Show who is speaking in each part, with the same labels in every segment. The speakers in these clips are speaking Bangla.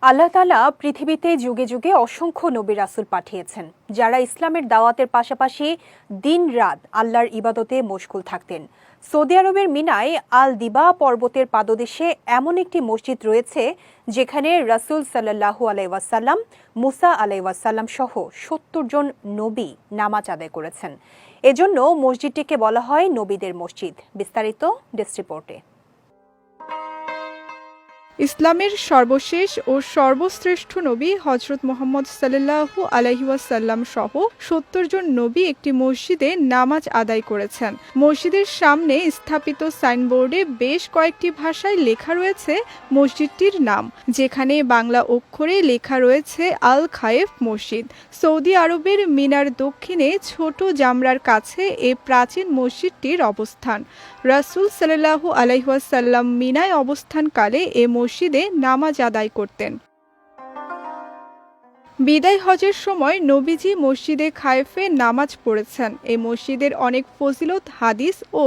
Speaker 1: আল্লাহ তাআলা পৃথিবীতে যুগে যুগে অসংখ্য নবী রাসূল পাঠিয়েছেন, যারা ইসলামের দাওয়াতের পাশাপাশি দিন-রাত আল্লাহর ইবাদতে মশগুল থাকতেন। সৌদি আরবের মিনায় আল দিবা পর্বতের পাদদেশে এমন একটি মসজিদ রয়েছে যেখানে রাসূল সাল্লাল্লাহু আলাইহি ওয়াসাল্লাম, মুসা আলাইহি ওয়াসাল্লাম সহ ৭০ জন নবী নামাজ আদায় করেছেন। এজন্য মসজিদটিকে বলা হয় নবীদের মসজিদ। বিস্তারিত ডেস্ক রিপোর্টে।
Speaker 2: ইসলামের সর্বশেষ ও সর্বশ্রেষ্ঠ নবী হযরত মুহাম্মদ সাল্লাল্লাহু আলাইহি ওয়াসাল্লাম সহ ৭০ জন নবী একটি মসজিদে নামাজ আদায় করেছেন। মসজিদের সামনে স্থাপিত সাইনবোর্ডে বেশ কয়েকটি ভাষায় লেখা রয়েছে মসজিদটির নাম, যেখানে বাংলা অক্ষরে লেখা রয়েছে আল খায়েফ মসজিদ। সৌদি আরবের মিনার দক্ষিণে ছোট জামরার কাছে এ প্রাচীন মসজিদটির অবস্থান। রাসূল সাল্লাল্লাহু আলাইহি ওয়াসাল্লাম মিনায় অবস্থানকালে এ মসজিদে নামাজ আদায় করতেন। বিদায় হজের সময় নবীজি মসজিদে খায়েফে নামাজ পড়েছেন। এই মসজিদের অনেক ফজিলত হাদিস ও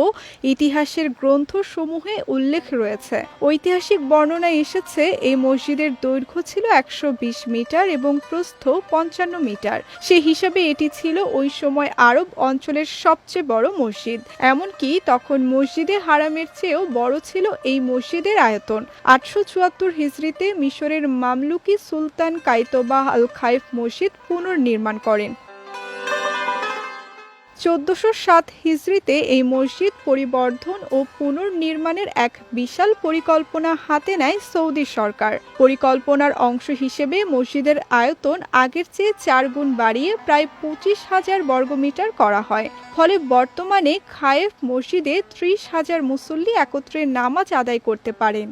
Speaker 2: ইতিহাসের গ্রন্থসমূহে উল্লেখ রয়েছে। ঐতিহাসিক বর্ণনায় এসেছে এই মসজিদের দৈর্ঘ্য ছিল ১২০ মিটার এবং প্রস্থ ৫৫ মিটার। সে হিসাবে এটি ছিল ওই সময় আরব অঞ্চলের সবচেয়ে বড় মসজিদ। এমনকি তখন মসজিদে হারামের চেয়েও বড় ছিল এই মসজিদের আয়তন। ৮৭৪ হিজরিতে মিশরের মামলুকি সুলতান কাইতবাহ আল খায়েফ মসজিদ পুনর্নির্মাণ করেন। ১৪০৭ হিজরিতে এই মসজিদ পরিবর্ধন ও পুনর্নির্মাণের এক বিশাল পরিকল্পনা হাতে নেয় সৌদি সরকার। পরিকল্পনার অংশ হিসেবে মসজিদের আয়তন আগের চেয়ে ৪ গুণ বাড়িয়ে প্রায় ২৫,০০০ বর্গমিটার করা হয়। ফলে বর্তমানে খায়েফ মসজিদে ৩০,০০০ মুসল্লি একত্রে নামাজ আদায় করতে পারেন।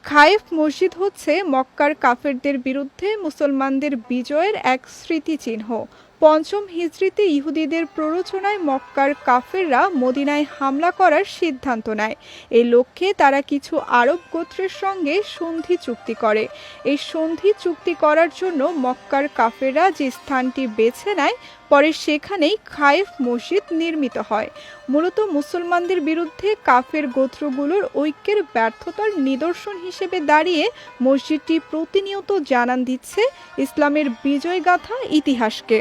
Speaker 2: খায়েফ মসজিদ হচ্ছে মক্কার কাফেরদের বিরুদ্ধে মুসলমানদের বিজয়ের এক স্মৃতিচিহ্ন। ৫ম হিজরিতে ইহুদিদের প্ররোচনায় মক্কার কাফেররা মদিনায় হামলা করার সিদ্ধান্ত নেয়। এই লক্ষ্যে তারা কিছু আরব গোত্রের সঙ্গে সন্ধি চুক্তি করে। এই সন্ধি চুক্তি করার জন্য মক্কার কাফেররা যে স্থানটি বেছে নেয়, পরে সেখানেই খায়েফ মসজিদ নির্মিত হয়। মূলত মুসলমানদের বিরুদ্ধে কাফের গোত্রগুলোর ঐক্যের ব্যর্থতার নিদর্শন হিসেবে দাঁড়িয়ে মসজিদটি প্রতিনিয়ত জানান দিচ্ছে ইসলামের বিজয়গাথা ইতিহাসকে।